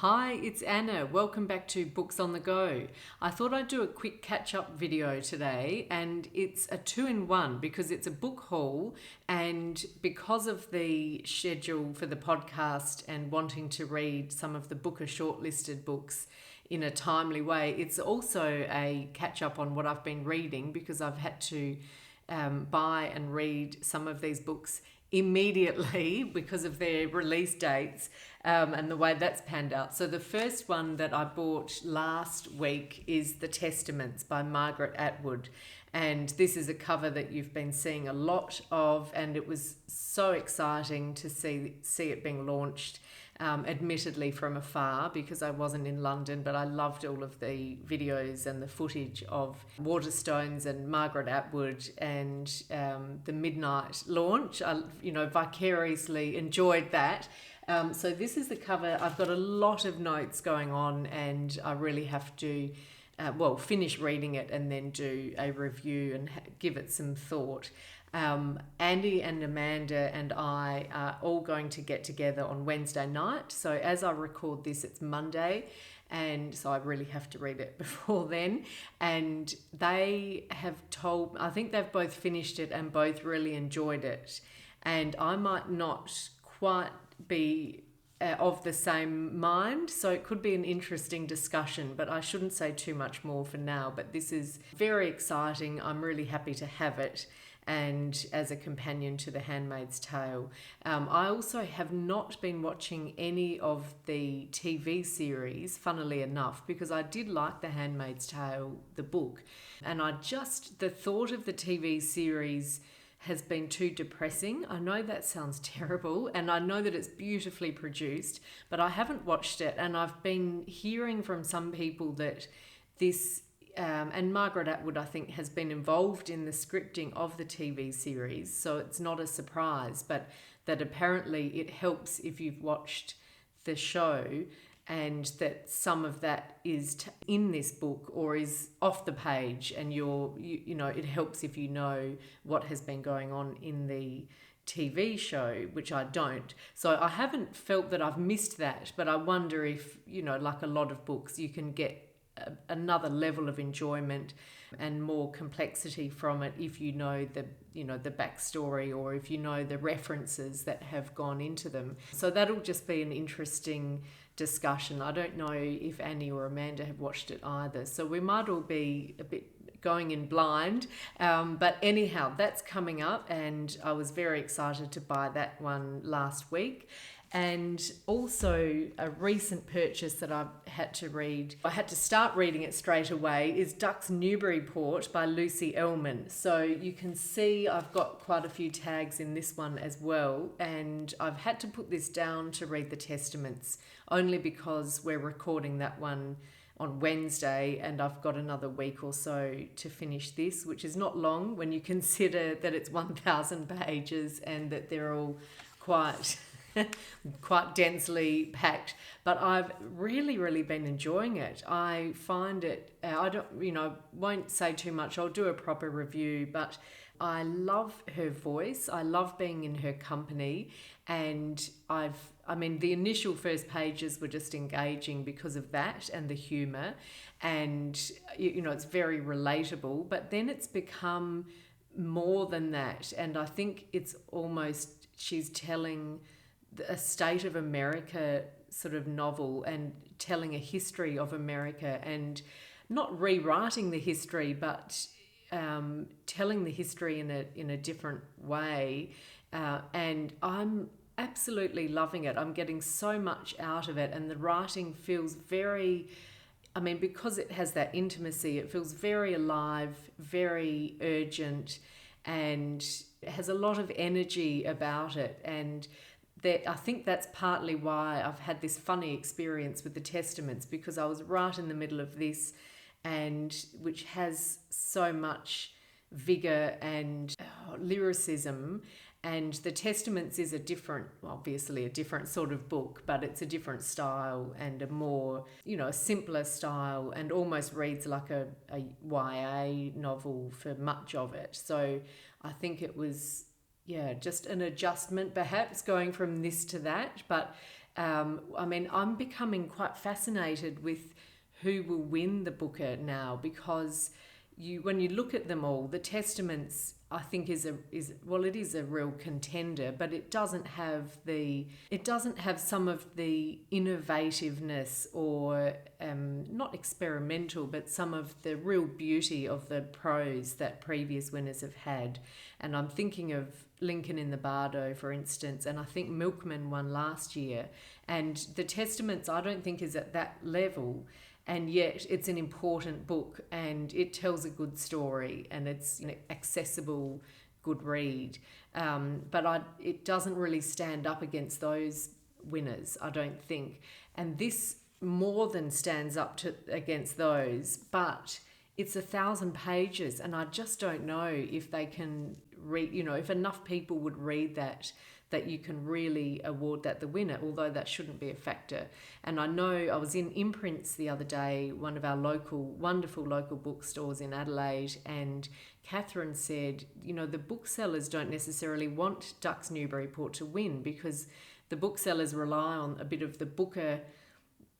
Hi, it's Anna. Welcome back to Books on the Go. I thought I'd do a quick catch-up video today, and it's a two-in-one because it's a book haul, and because of the schedule for the podcast and wanting to read some of the Booker shortlisted books in a timely way, it's also a catch-up on what I've been reading because I've had to buy and read some of these books immediately because of their release dates and the way that's panned out. So the first one that I bought last week is The Testaments by Margaret Atwood. And this is a cover that you've been seeing a lot of, and it was so exciting to see it being launched, admittedly from afar because I wasn't in London, but I loved all of the videos and the footage of Waterstones and Margaret Atwood and the midnight launch. I, vicariously enjoyed that. So this is the cover. I've got a lot of notes going on, and I really have to finish reading it and then do a review and give it some thought. Andy and Amanda and I are all going to get together on Wednesday night. So as I record this, it's Monday, and so I really have to read it before then. And they have told, I think they've both finished it and both really enjoyed it. And I might not quite be of the same mind, so it could be an interesting discussion, but I shouldn't say too much more for now. But this is very exciting. I'm really happy to have it, and as a companion to The Handmaid's Tale. I also have not been watching any of the TV series, funnily enough, because I did like The Handmaid's Tale, the book, and the thought of the TV series has been too depressing. I know that sounds terrible, and I know that it's beautifully produced, but I haven't watched it, and I've been hearing from some people that this and Margaret Atwood, I think, has been involved in the scripting of the TV series, so it's not a surprise, but that apparently it helps if you've watched the show, and that some of that is in this book or is off the page, and it helps if you know what has been going on in the TV show, which I don't. So I haven't felt that I've missed that, but I wonder if, like a lot of books, you can get another level of enjoyment and more complexity from it if you know the backstory, or if you know the references that have gone into them. So that'll just be an interesting discussion. I don't know if Annie or Amanda have watched it either, so we might all be a bit going in blind, but anyhow, that's coming up, and I was very excited to buy that one last week. And also a recent purchase that I've had to read, I had to start reading it straight away, is Ducks Newburyport by Lucy Ellmann. So you can see I've got quite a few tags in this one as well, and I've had to put this down to read The Testaments only because we're recording that one on Wednesday, and I've got another week or so to finish this, which is not long when you consider that it's 1,000 pages and that they're all quite densely packed. But I've really been enjoying it. I find it, won't say too much, I'll do a proper review, but I love her voice, I love being in her company, and the initial first pages were just engaging because of that and the humour, and it's very relatable, but then it's become more than that, and I think it's almost, she's telling a state of America sort of novel and telling a history of America, and not rewriting the history, but telling the history in a different way, and I'm absolutely loving it. I'm getting so much out of it, and the writing feels very, because it has that intimacy, it feels very alive, very urgent, and it has a lot of energy about it. And I think that's partly why I've had this funny experience with The Testaments, because I was right in the middle of this, and which has so much vigor and lyricism. And The Testaments is obviously a different sort of book, but it's a different style and a more, a simpler style, and almost reads like a YA novel for much of it. So I think it was just an adjustment perhaps going from this to that, but I mean, I'm becoming quite fascinated with who will win the Booker now, because when you look at them all, the Testaments I think is a real contender, but it doesn't have some of the innovativeness or not experimental, but some of the real beauty of the prose that previous winners have had. And I'm thinking of Lincoln in the Bardo, for instance, and I think Milkman won last year. And the Testaments I don't think is at that level, and yet it's an important book and it tells a good story and it's accessible, good read. But it doesn't really stand up against those winners, I don't think. And this more than stands up against those, but it's 1,000 pages and I just don't know if they can read, if enough people would read that you can really award that the winner, although that shouldn't be a factor. And I know I was in Imprints the other day, one of our wonderful local bookstores in Adelaide, and Catherine said, the booksellers don't necessarily want Ducks Newburyport to win because the booksellers rely on a bit of the Booker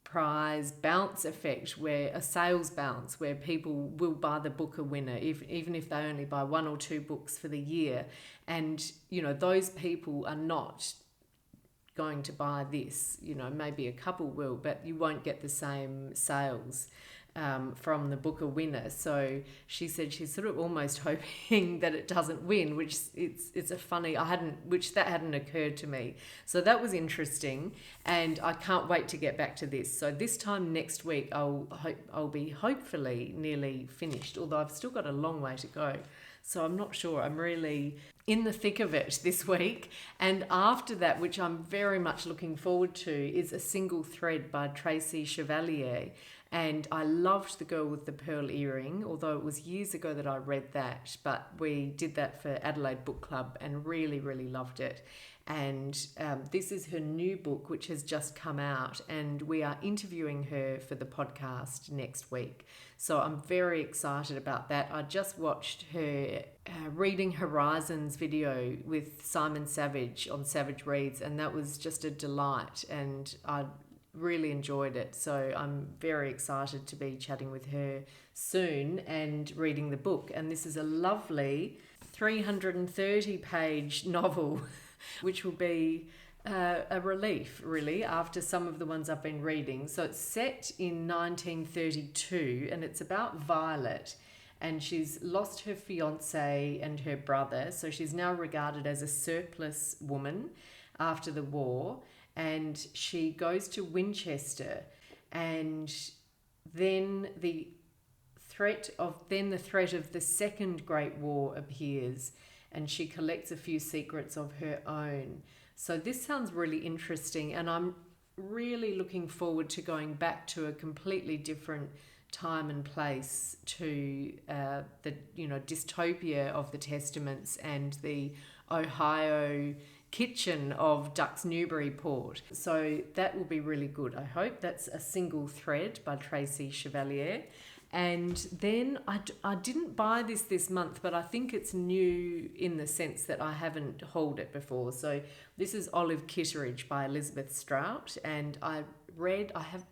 Prize bounce effect, where a sales bounce, where people will buy the Booker winner even if they only buy 1 or 2 books for the year, and those people are not going to buy this. Maybe a couple will, but you won't get the same sales from the Booker winner. So she said she's sort of almost hoping that it doesn't win, which it's a funny, that hadn't occurred to me. So that was interesting, and I can't wait to get back to this. So this time next week I'll be hopefully nearly finished, although I've still got a long way to go. So I'm not sure. I'm really in the thick of it this week. And after that, which I'm very much looking forward to, is A Single Thread by Tracy Chevalier. And I loved The Girl with the Pearl Earring, although it was years ago that I read that. But we did that for Adelaide Book Club and really, really loved it. And this is her new book, which has just come out, and we are interviewing her for the podcast next week. So I'm very excited about that. I just watched her Reading Horizons video with Simon Savage on Savage Reads, and that was just a delight, and I really enjoyed it. So I'm very excited to be chatting with her soon and reading the book. And this is a lovely 330-page novel, which will be a relief, really, after some of the ones I've been reading. So it's set in 1932, and it's about Violet, and she's lost her fiancé and her brother, so she's now regarded as a surplus woman after the war, and she goes to Winchester, and then the threat of the Second Great War appears, and she collects a few secrets of her own. So this sounds really interesting, and I'm really looking forward to going back to a completely different time and place, to the dystopia of the Testaments and the Ohio kitchen of Ducks Newburyport. So that will be really good, I hope. That's A Single Thread by Tracy Chevalier. And then I didn't buy this month, but I think it's new in the sense that I haven't hauled it before. So this is Olive Kitteridge by Elizabeth Strout, and I have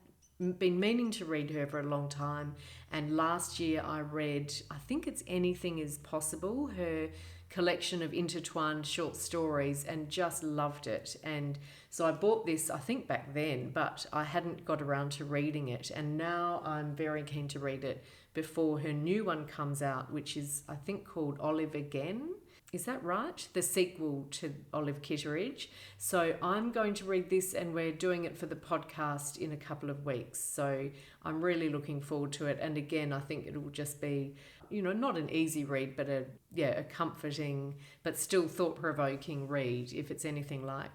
been meaning to read her for a long time, and last year I read, I think it's Anything is Possible, her collection of intertwined short stories, and just loved it. And so I bought this, I think back then, but I hadn't got around to reading it, and now I'm very keen to read it before her new one comes out, which is, I think, called Olive Again. Is that right? The sequel to Olive Kitteridge. So I'm going to read this, and we're doing it for the podcast in a couple of weeks. So I'm really looking forward to it. And again, I think it will just be, not an easy read, but a comforting but still thought-provoking read, if it's anything like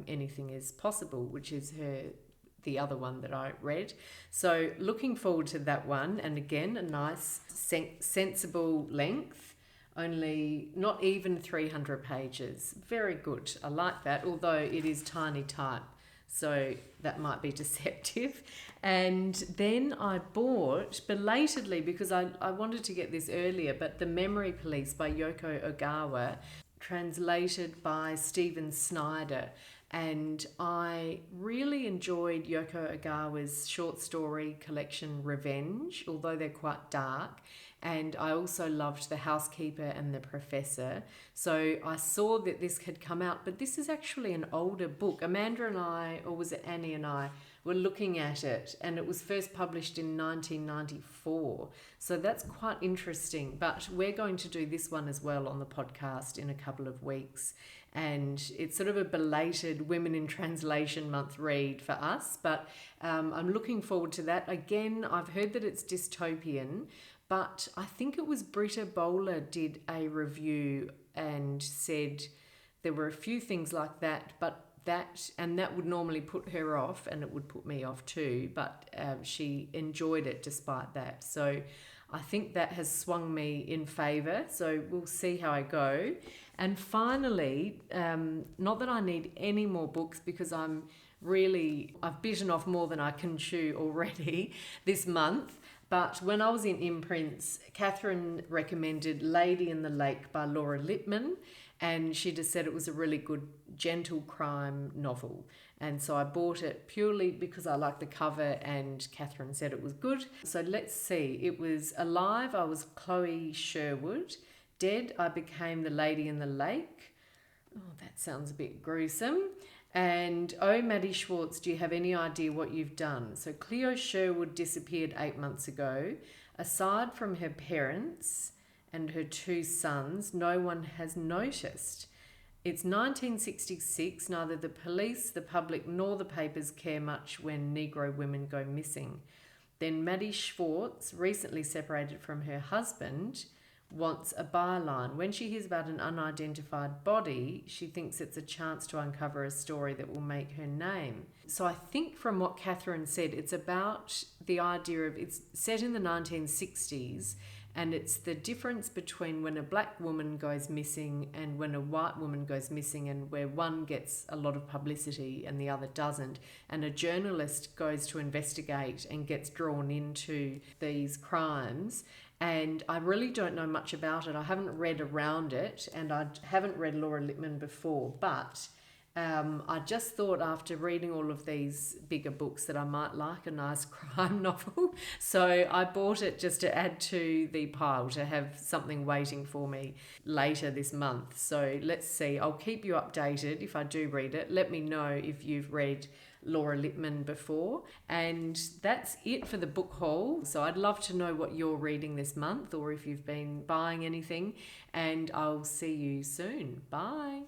Anything is Possible, which is the other one that I read. So looking forward to that one. And again, a nice sensible length. Only not even 300 pages. Very good. I like that, although it is tiny type, so that might be deceptive. And then I bought, belatedly, because I wanted to get this earlier, but The Memory Police by Yoko Ogawa, translated by Snyder. And I really enjoyed Yoko Ogawa's short story collection Revenge, although they're quite dark. And I also loved The Housekeeper and The Professor. So I saw that this had come out, but this is actually an older book. Amanda and I, or was it Annie and I, were looking at it, and it was first published in 1994. So that's quite interesting. But we're going to do this one as well on the podcast in a couple of weeks. And it's sort of a belated Women in Translation Month read for us. But I'm looking forward to that. Again, I've heard that it's dystopian, but I think it was Britta Bowler did a review and said there were a few things like that, but that would normally put her off, and it would put me off too, but she enjoyed it despite that. So I think that has swung me in favour, so we'll see how I go. And finally, not that I need any more books because I've bitten off more than I can chew already this month. But when I was in imprints, Catherine recommended Lady in the Lake by Laura Lippman, and she just said it was a really good gentle crime novel. And so I bought it purely because I liked the cover and Catherine said it was good. So let's see. It was Alive, I was Chloe Sherwood. Dead, I became the Lady in the Lake. Oh, that sounds a bit gruesome. And oh, Maddie Schwartz, do you have any idea what you've done? So Cleo Sherwood disappeared 8 months ago. Aside from her parents and her 2 sons, no one has noticed. It's 1966. Neither the police, the public, nor the papers care much when Negro women go missing. Then Maddie Schwartz, recently separated from her husband, wants a byline. When she hears about an unidentified body, she thinks it's a chance to uncover a story that will make her name. So I think from what Catherine said, it's about the idea of, it's set in the 1960s, and it's the difference between when a black woman goes missing and when a white woman goes missing, and where one gets a lot of publicity and the other doesn't. And a journalist goes to investigate and gets drawn into these crimes. And I really don't know much about it. I haven't read around it, and I haven't read Laura Lippman before, but I just thought after reading all of these bigger books that I might like a nice crime novel. So I bought it just to add to the pile, to have something waiting for me later this month. So let's see. I'll keep you updated if I do read it. Let me know if you've read Laura Lippman before. And that's it for the book haul. So I'd love to know what you're reading this month, or if you've been buying anything. And I'll see you soon. Bye.